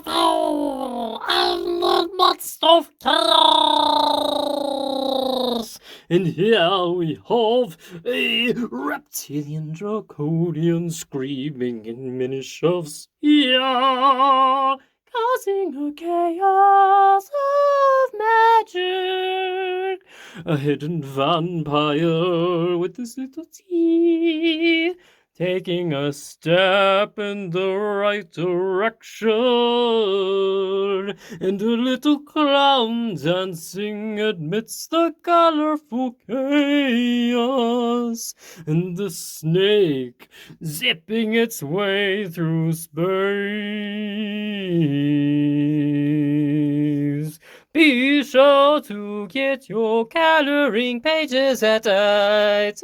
I'm the monster of chaos. And here we have a reptilian draconian screaming in many shelves here, causing a chaos of magic. A hidden vampire with his little teeth, taking a step in the right direction, and a little clown dancing amidst the colorful chaos, and the snake zipping its way through space. Be sure to get your coloring pages at iwcomics.com.